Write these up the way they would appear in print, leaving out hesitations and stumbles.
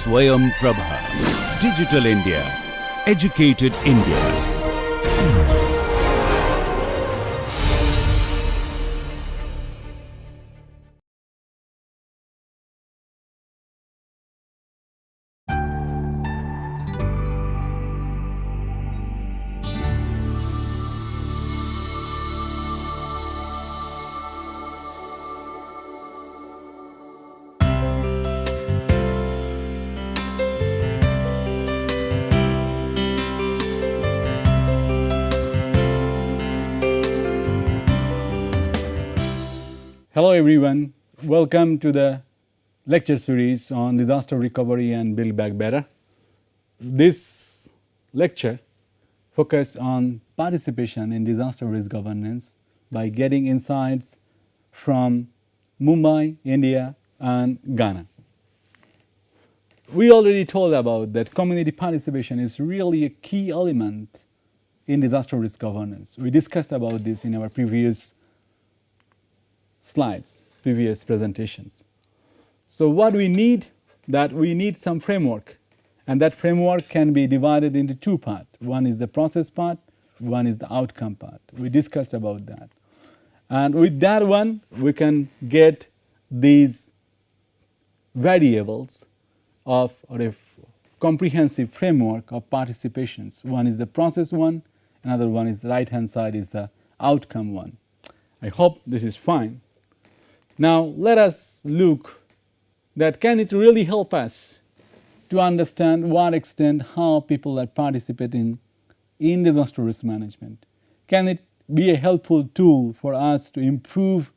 Swayam Prabha. Digital India. Educated India. Hello everyone, welcome to the lecture series on disaster recovery and build back better. This lecture focuses on participation in disaster risk governance by getting insights from Mumbai, India and Ghana. We already told about that community participation is really a key element in disaster risk governance. We discussed about this in our previous slides, previous presentations. So what we need, that we need some framework, and that framework can be divided into two parts. One is the process part, one is the outcome part. We discussed about that. And with that one, we can get these variables of a comprehensive framework of participations. One is the process one, another one is the right hand side is the outcome one. I hope this is fine. Now let us look that can it really help us to understand what extent how people are participating in disaster risk management. Can it be a helpful tool for us to improve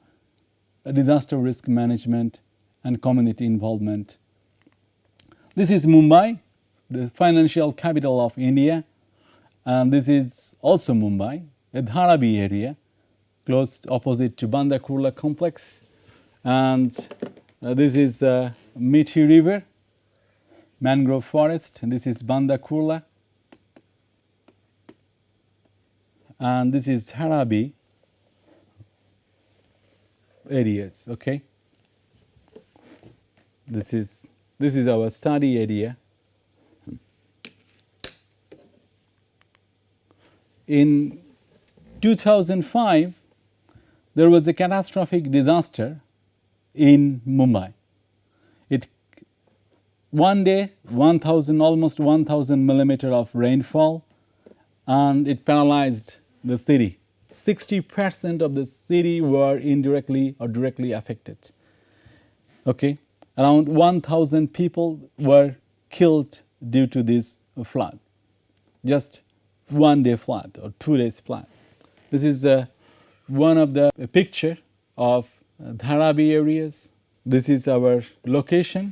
disaster risk management and community involvement? This is Mumbai, the financial capital of India, and this is also Mumbai, a Dharavi area, close opposite to Banda Kurla complex. And this is Mithi River, mangrove forest, and this is Banda Kurla. And this is Dharavi areas, okay. This is our study area. In 2005, there was a catastrophic disaster in Mumbai. One day, almost 1,000 millimeter of rainfall, and it paralyzed the city. 60% of the city were indirectly or directly affected. Okay, around 1,000 people were killed due to this flood. Just one day flood or 2 days flood. This is one of the picture of Dharavi areas. This is our location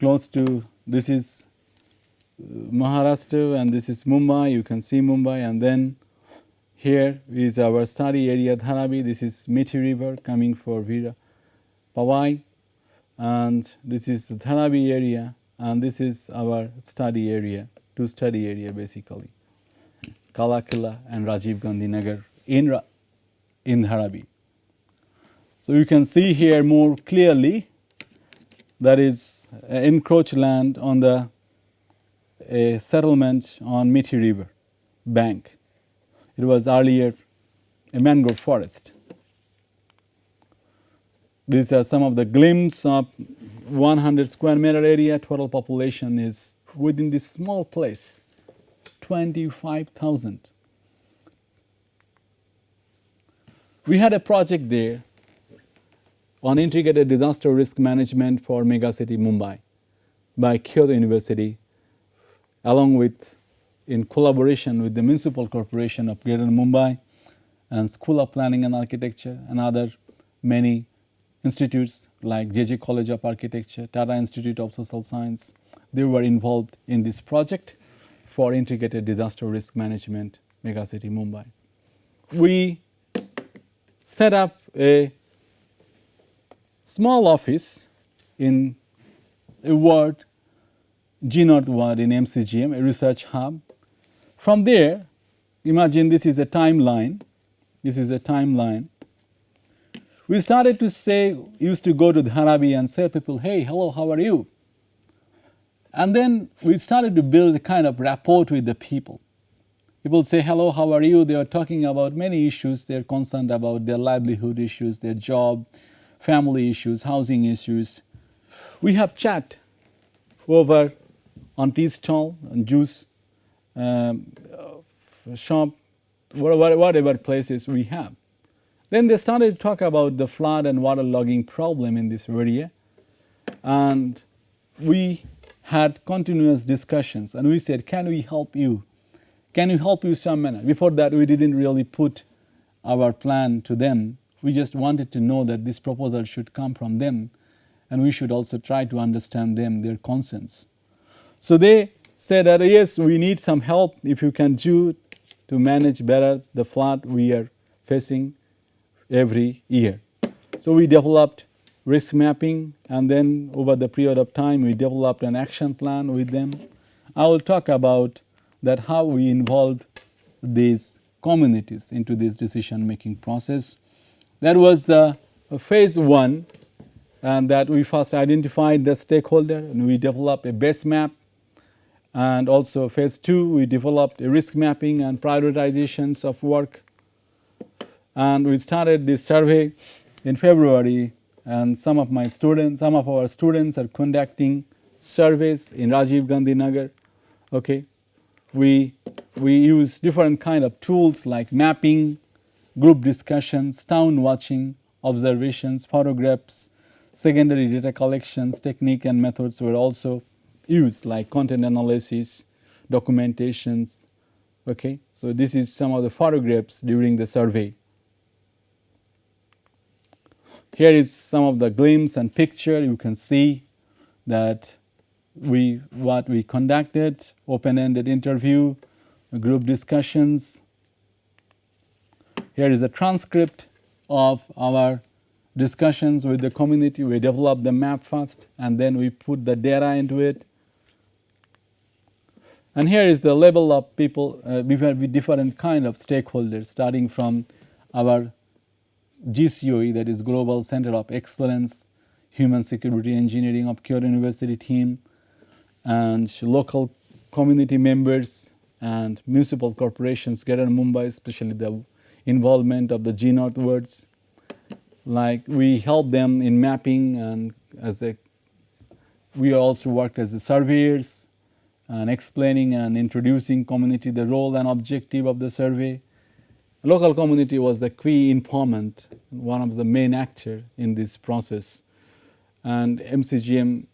close to, this is Maharashtra and this is Mumbai. You can see Mumbai, and then here is our study area Dharavi. This is Mithi River coming for Veera Pawai, and this is the Dharavi area, and this is our study area, two study area basically, Kalakila and Rajiv Gandhi Nagar in Dharavi. So you can see here more clearly that is encroached land on the settlement on Mithi River bank. It was earlier a mangrove forest. These are some of the glimpses of 100 square meter area. Total population is within this small place, 25,000. We had a project there on integrated disaster risk management for megacity Mumbai by Kyoto University, along with, in collaboration with the Municipal Corporation of Greater Mumbai and School of Planning and Architecture and other many institutes like JJ College of Architecture, Tata Institute of Social Science. They were involved in this project for integrated disaster risk management megacity Mumbai. We set up a small office in a ward, G North ward in MCGM, a research hub. From there, imagine this is a timeline. This is a timeline. We started to say, used to go to Dharavi and say to people, hey, hello, how are you? And then we started to build a kind of rapport with the people. People say, hello, how are you? They are talking about many issues. They're concerned about their livelihood issues, their job, family issues, housing issues. We have chat over on tea stall, on juice shop, whatever places we have. Then they started to talk about the flood and waterlogging problem in this area. And we had continuous discussions. And we said, can we help you? Can we help you some manner? Before that, we didn't really put our plan to them. We just wanted to know that this proposal should come from them. And we should also try to understand them, their concerns. So they said that, yes, we need some help if you can do to manage better the flood we are facing every year. So we developed risk mapping, and then over the period of time we developed an action plan with them. I will talk about that, how we involved these communities into this decision making process. That was the phase one, and that we first identified the stakeholder and we developed a base map. And also phase two, we developed a risk mapping and prioritizations of work. And we started this survey in February, and some of our students are conducting surveys in Rajiv Gandhi Nagar. Okay, we use different kind of tools like mapping, group discussions, town watching, observations, photographs, secondary data collections, technique and methods were also used, like content analysis, documentations. Okay, so this is some of the photographs during the survey. Here is some of the glimpse and picture. You can see that what we conducted, open-ended interview, group discussions. Here is a transcript of our discussions with the community. We developed the map first, and then we put the data into it. And here is the level of people with different kind of stakeholders, starting from our GCOE, that is Global Center of Excellence, Human Security Engineering of Kyoto University team, and local community members and municipal corporations, Greater Mumbai, especially the involvement of the G Northwards. Like we help them in mapping, and we also worked as the surveyors and explaining and introducing community the role and objective of the survey. Local community was the key informant, one of the main actor in this process. And MCGM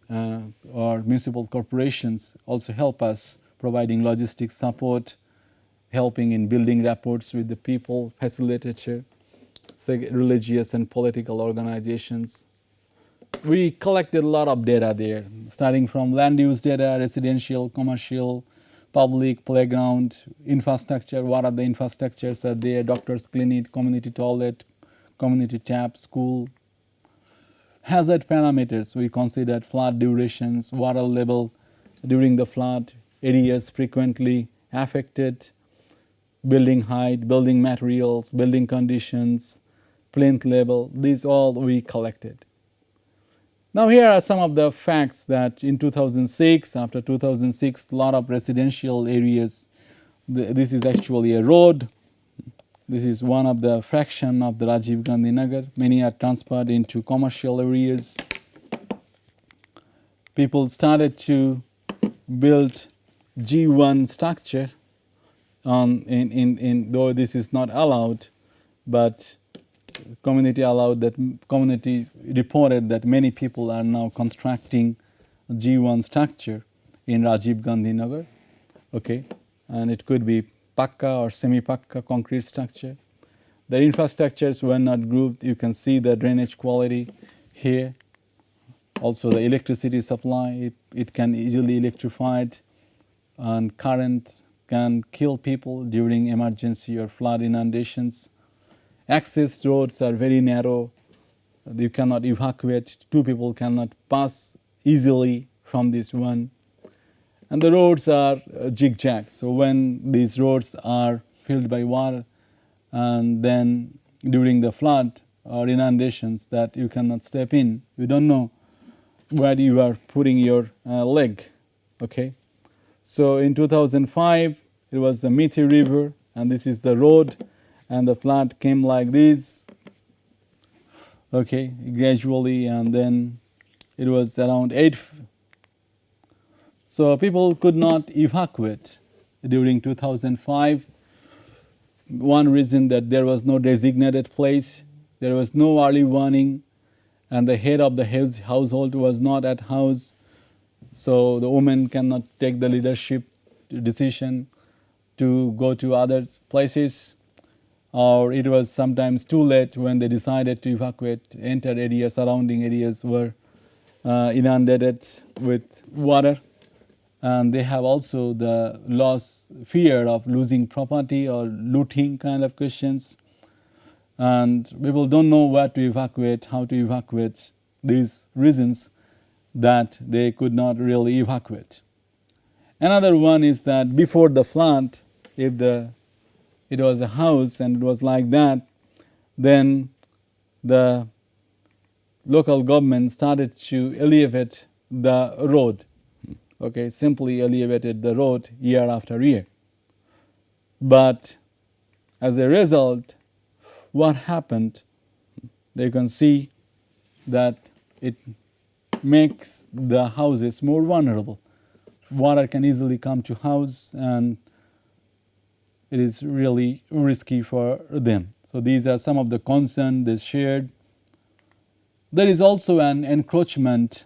or municipal corporations also help us, providing logistic support, helping in building rapports with the people, facilitator, religious and political organizations. We collected a lot of data there, starting from land use data, residential, commercial, public, playground, infrastructure. What are the infrastructures are there? Doctor's clinic, community toilet, community tap, school. Hazard parameters, we considered flood durations, water level during the flood, areas frequently affected, building height, building materials, building conditions, plinth level. These all we collected. Now here are some of the facts that in 2006, after 2006, a lot of residential areas, this is actually a road. This is one of the fraction of the Rajiv Gandhi Nagar. Many are transferred into commercial areas. People started to build G1 structure, though this is not allowed, but community reported that many people are now constructing G1 structure in Rajiv Gandhi Nagar. Okay, and it could be pakka or semi-pakka concrete structure. The infrastructures were not grouped. You can see the drainage quality here. Also the electricity supply, it can easily electrified, and current can kill people during emergency or flood inundations. Access roads are very narrow. You cannot evacuate. Two people cannot pass easily from this one. And the roads are zigzag. So when these roads are filled by water, and then during the flood or inundations that you cannot step in, you don't know where you are putting your leg. Okay, so in 2005 it was the Mithi River, and this is the road, and the flood came like this. Okay, gradually, and then it was around 8. So people could not evacuate during 2005. One reason that there was no designated place, there was no early warning, and the head of the household was not at house. So the woman cannot take the leadership decision to go to other places, or it was sometimes too late when they decided to evacuate. Entire areas, surrounding areas were inundated with water, and they have also the fear of losing property or looting kind of questions, and people don't know where to evacuate, how to evacuate. These reasons that they could not really evacuate. Another one is that before the flood, if it was a house and it was like that, then the local government started to elevate the road. Okay, simply elevated the road year after year. But as a result, what happened, you can see that it makes the houses more vulnerable. Water can easily come to house, and it is really risky for them. So these are some of the concerns they shared. There is also an encroachment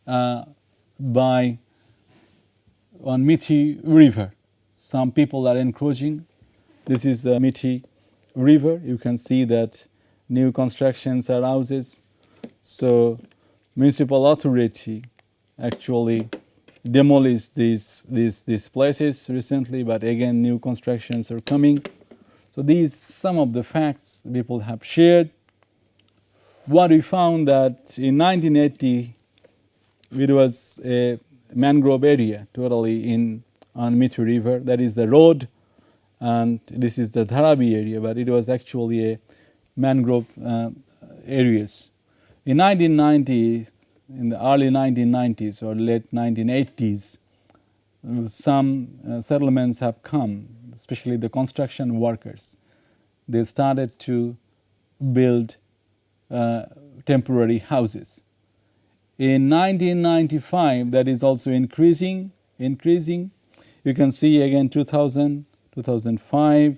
by on Mithi River. Some people are encroaching. This is Mithi River. You can see that new constructions are houses. So municipal authority actually demolished these places recently, but again new constructions are coming. So these some of the facts people have shared. What we found that in 1980 it was a mangrove area totally on Mithi River. That is the road, and this is the Dharavi area, but it was actually a mangrove areas. In 1990s, in the early 1990s or late 1980s, some settlements have come, especially the construction workers. They started to build temporary houses. In 1995, that is also increasing. You can see again 2000, 2005,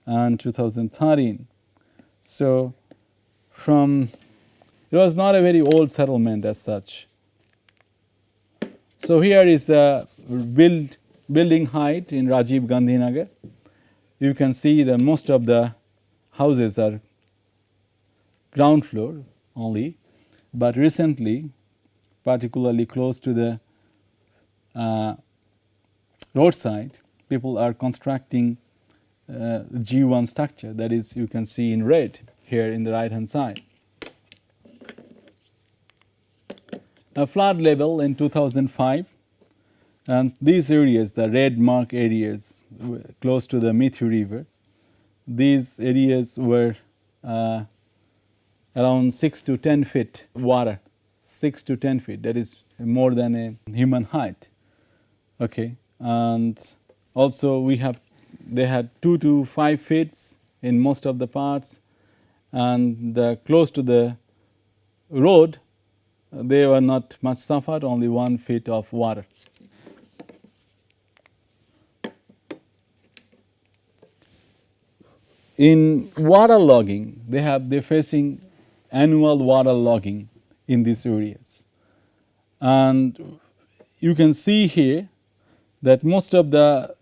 and 2013. So it was not a very old settlement as such. So here is a building height in Rajiv Gandhi Nagar. You can see that most of the houses are ground floor only, but recently, particularly close to the roadside, people are constructing G1 structure. That is, you can see in red here in the right hand side. A flood level in 2005, and these areas, the red mark areas close to the Mithi River, these areas were around 6 to 10 feet water, 6 to 10 feet. That is more than a human height. Okay, and also they had 2 to 5 feet in most of the parts, and close to the road, they were not much suffered, only 1 feet of water. In water logging, they're facing annual water logging in these areas. And you can see here that most of the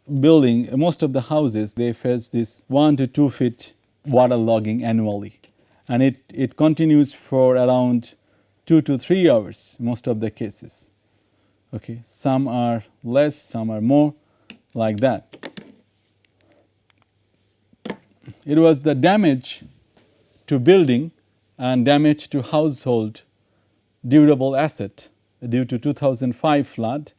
houses, they face this 1 to 2 feet water logging annually. And it continues for around 2 to 3 hours, most of the cases. Okay, some are less, some are more, like that. It was the damage to building and damage to household durable asset due to 2005 flood.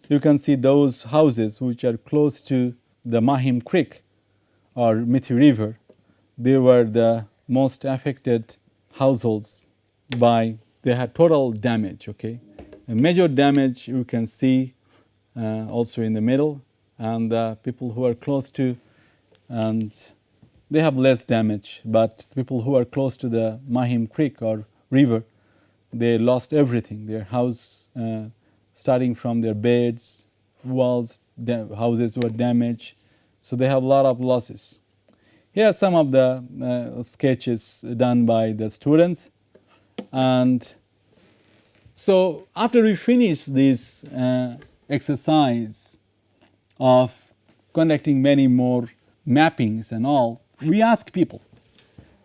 You can see those houses which are close to the Mahim Creek or Mithi River. They were the most affected households they had total damage, okay. A major damage you can see also in the middle, and the people who are close to, and they have less damage, but people who are close to the Mahim Creek or river, they lost everything. Their house, starting from their beds, walls, houses were damaged, so they have a lot of losses. Here are some of the sketches done by the students. And so after we finish this exercise of conducting many more mappings and all, we ask people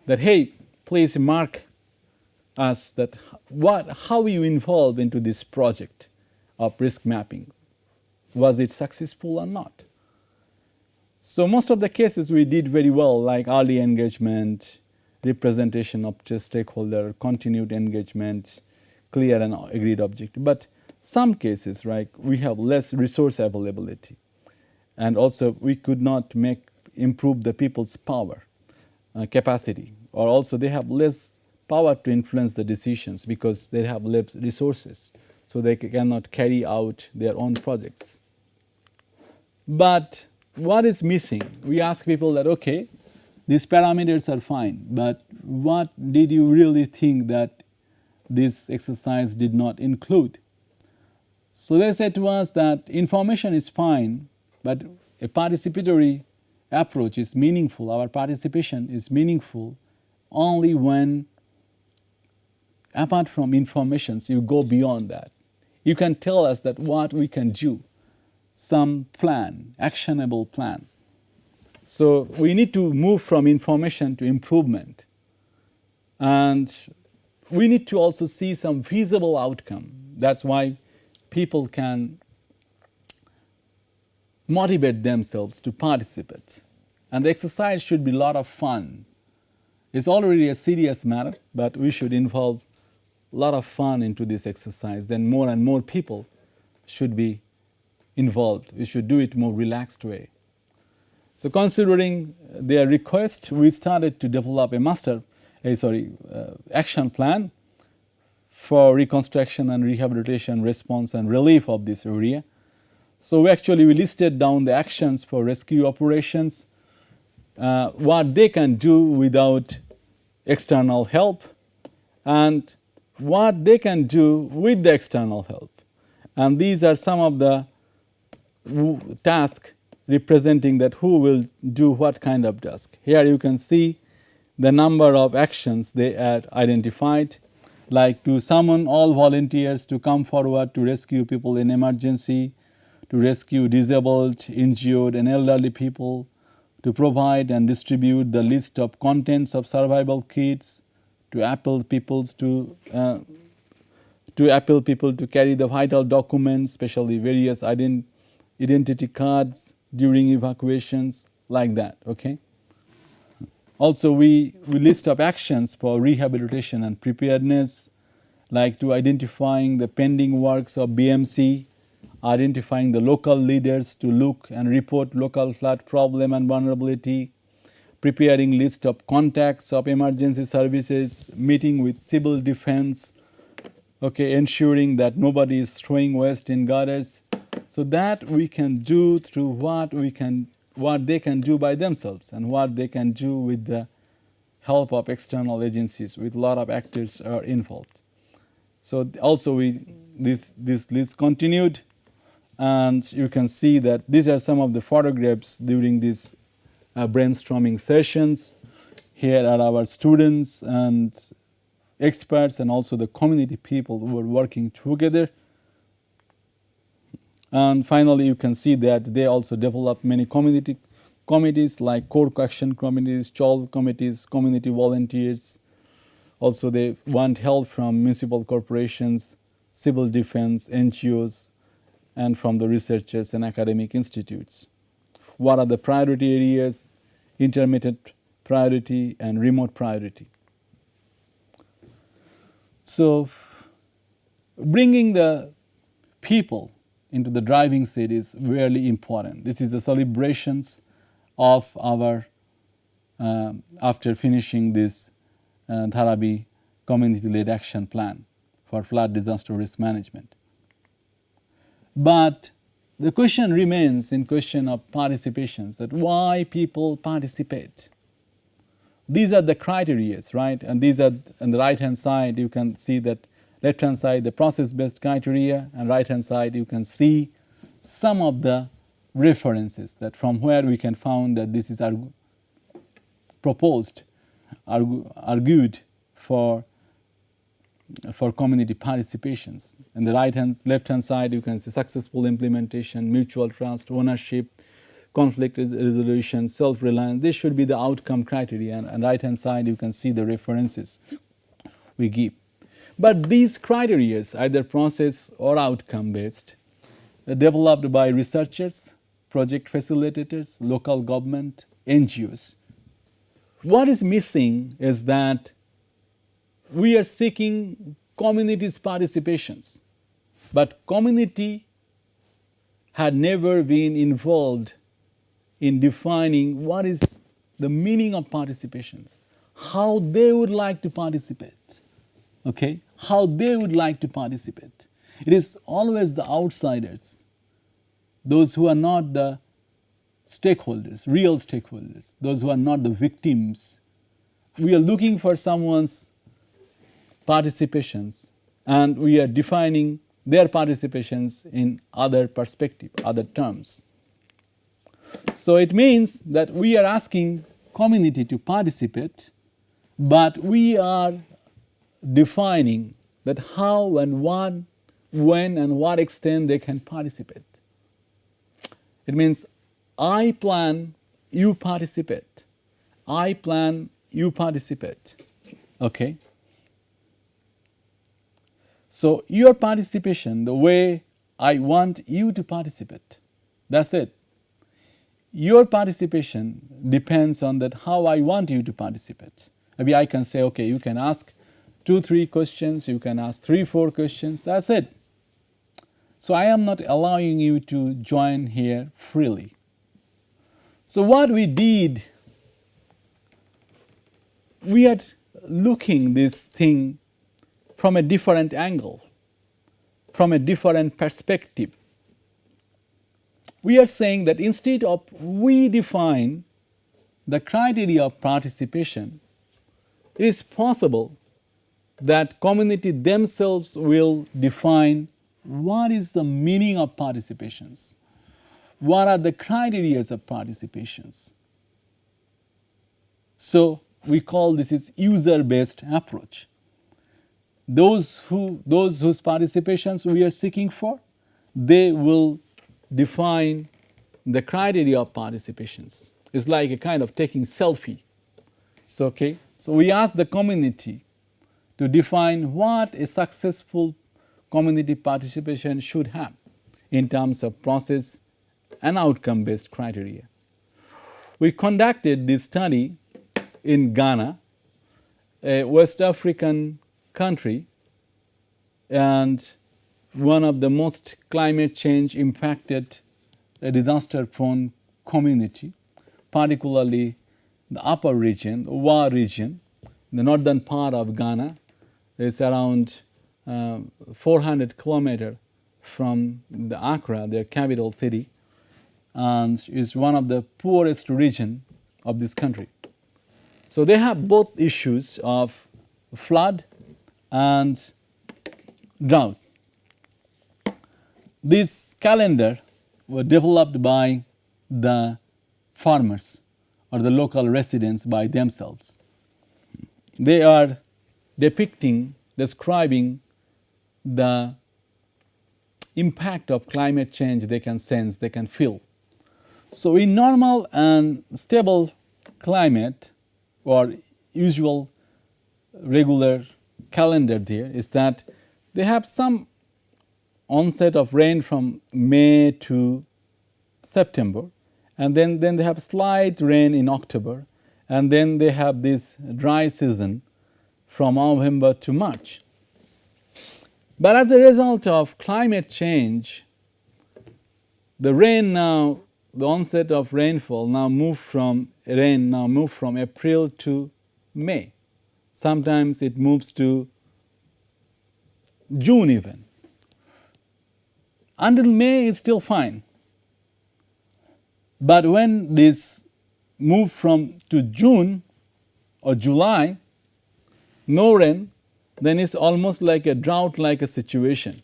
that, hey, please mark us that how you involved into this project of risk mapping. Was it successful or not? So most of the cases we did very well, like early engagement, representation of the stakeholder, continued engagement, clear and agreed objective. But some cases, right, we have less resource availability, and also we could not improve the people's power, capacity, or also they have less power to influence the decisions because they have less resources, so they cannot carry out their own projects. But what is missing? We ask people that, okay, these parameters are fine, but what did you really think that this exercise did not include? So they said to us that information is fine, but a participatory approach is meaningful. Our participation is meaningful only when, apart from information, you go beyond that. You can tell us that what we can do, some plan, actionable plan. So we need to move from information to improvement. And we need to also see some feasible outcome. That's why people can motivate themselves to participate. And the exercise should be a lot of fun. It's already a serious matter, but we should involve a lot of fun into this exercise. Then more and more people should be involved. We should do it more relaxed way. So considering their request, we started to develop action plan for reconstruction and rehabilitation, response and relief of this area. So we listed down the actions for rescue operations, what they can do without external help, and what they can do with the external help. And these are some of the tasks representing that who will do what kind of task. Here you can see the number of actions they had identified, like to summon all volunteers to come forward to rescue people in emergency, to rescue disabled, injured and elderly people, to provide and distribute the list of contents of survival kits, to appeal people to carry the vital documents, especially various identity cards during evacuations, like that, okay? Also, we list up actions for rehabilitation and preparedness, like to identifying the pending works of BMC, identifying the local leaders to look and report local flood problem and vulnerability, preparing list of contacts of emergency services, meeting with civil defense, okay, ensuring that nobody is throwing waste in gutters. So that we can do through what they can do by themselves and what they can do with the help of external agencies, with a lot of actors are involved. So also this list continued, and you can see that these are some of the photographs during these brainstorming sessions. Here are our students and experts and also the community people who were working together. And finally, you can see that they also developed many committees like core action committees, child committees, community volunteers. Also, they want help from municipal corporations, civil defense, NGOs, and from the researchers and academic institutes. What are the priority areas, intermittent priority, and remote priority? So, bringing the people into the driving seat is really important. This is the celebrations of our, after finishing this Dharavi community-led action plan for flood disaster risk management. But the question remains in question of participations, that why people participate. These are the criteria, right? And these are on the right hand side, you can see that left hand side the process based criteria, and right hand side you can see some of the references that from where we can find that this is proposed, argued for community participations. And the left hand side you can see successful implementation, mutual trust, ownership, conflict resolution, self-reliance. This should be the outcome criteria, and right hand side you can see the references we give. But these criteria, either process or outcome based, are developed by researchers, project facilitators, local government, NGOs. What is missing is that we are seeking community's participations, but community had never been involved in defining what is the meaning of participations, how they would like to participate, okay? How they would like to participate. It is always the outsiders, those who are not the stakeholders, real stakeholders, those who are not the victims. We are looking for someone's participations, and we are defining their participations in other perspective, other terms. So it means that we are asking community to participate, but we are defining that how and what, when and what extent they can participate. It means I plan, you participate. I plan, you participate. Okay? So your participation, the way I want you to participate, that's it. Your participation depends on that how I want you to participate. Maybe I can say, okay, you can ask 2-3 questions, you can ask 3-4 questions, that's it. So I am not allowing you to join here freely. So what we did, we are looking this thing from a different angle, from a different perspective. We are saying that instead of we define the criteria of participation, it is possible that community themselves will define what is the meaning of participations, what are the criteria of participations. So we call this is user-based approach. Those whose participations we are seeking for, they will define the criteria of participations. It's like a kind of taking selfie. So, okay, so we ask the community to define what a successful community participation should have in terms of process and outcome-based criteria. We conducted this study in Ghana, a West African country, and one of the most climate change impacted, disaster-prone community, particularly the upper region, Wa region, the northern part of Ghana. It's around 400 kilometers from the Accra, their capital city, and is one of the poorest region of this country. So they have both issues of flood and drought. This calendar was developed by the farmers or the local residents by themselves. They are depicting, describing the impact of climate change they can sense, they can feel. So in normal and stable climate or usual regular calendar there is that they have some onset of rain from May to September, and then they have slight rain in October, and then they have this dry season from November to March. But as a result of climate change, the rain now, the onset of rainfall now moved from April to May. Sometimes it moves to June even. Until May is still fine. But when this moved from to June or July, no rain, then it's almost like a drought like a situation.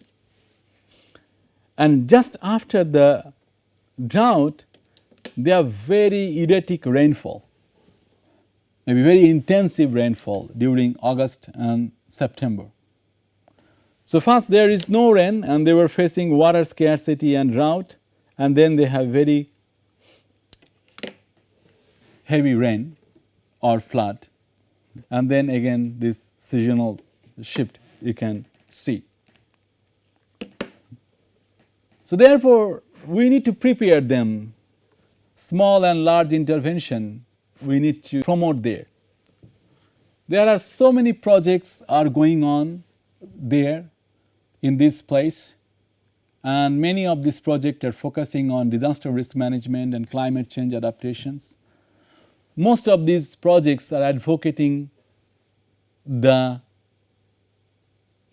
And just after the drought, there are very erratic rainfall, maybe very intensive rainfall during August and September. So first there is no rain and they were facing water scarcity and drought, and then they have very heavy rain or flood, and then again this seasonal shift you can see. So therefore, we need to prepare them. Small and large intervention we need to promote there. There are so many projects are going on there in this place, and many of these projects are focusing on disaster risk management and climate change adaptations. Most of these projects are advocating the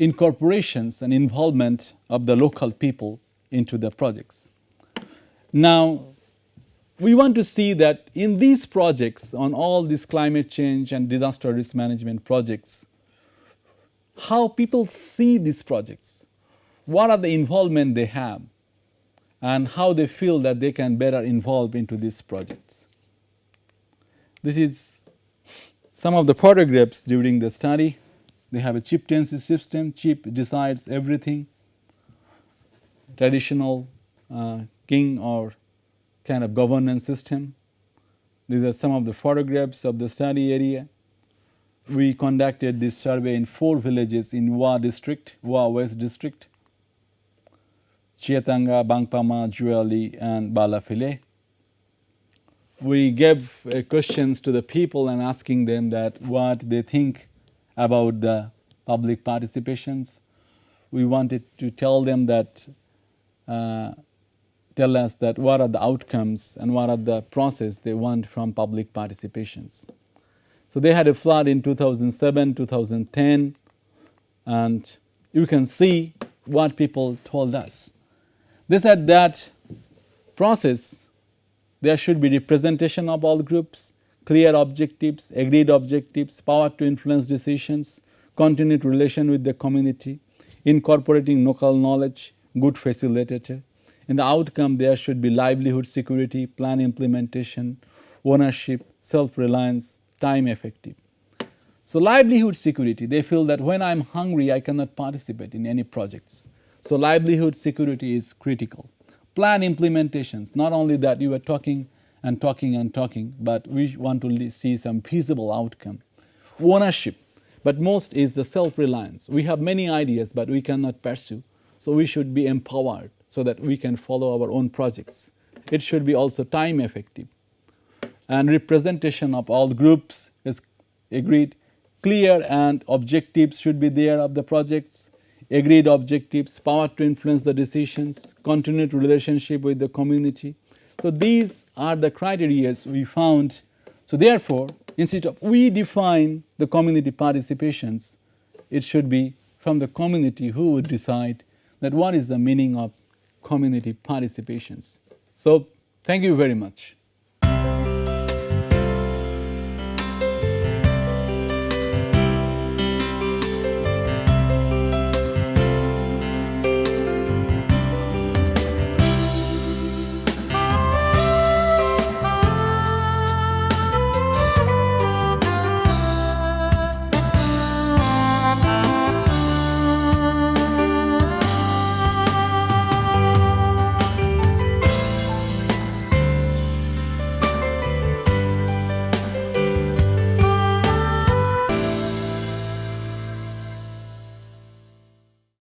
incorporations and involvement of the local people into the projects. Now, we want to see that in these projects, on all these climate change and disaster risk management projects, how people see these projects, what are the involvement they have, and how they feel that they can better involve into these projects. This is some of the photographs during the study. They have a chieftaincy system. Chief decides everything. Traditional king or kind of governance system. These are some of the photographs of the study area. We conducted this survey in 4 villages in Wa district, Wa West district, Chiatanga, Bangpama, Juali, and Balafile. We gave questions to the people and asking them that what they think about the public participations. We wanted to tell them that, tell us that what are the outcomes and what are the process they want from public participations. So they had a flood in 2007, 2010, and you can see what people told us. They said that process, there should be representation of all groups, clear objectives, agreed objectives, power to influence decisions, continued relation with the community, incorporating local knowledge, good facilitator. In the outcome, there should be livelihood security, plan implementation, ownership, self-reliance, time effective. So livelihood security, they feel that when I'm hungry, I cannot participate in any projects. So livelihood security is critical. Plan implementations, not only that you are talking and talking and talking, but we want to see some feasible outcome. Ownership, but most is the self-reliance. We have many ideas, but we cannot pursue. So we should be empowered so that we can follow our own projects. It should be also time effective. And representation of all groups is agreed. Clear and objectives should be there of the projects. Agreed objectives, power to influence the decisions, continued relationship with the community. So these are the criteria we found. So therefore, instead of we define the community participations, it should be from the community who would decide that what is the meaning of community participations. So thank you very much.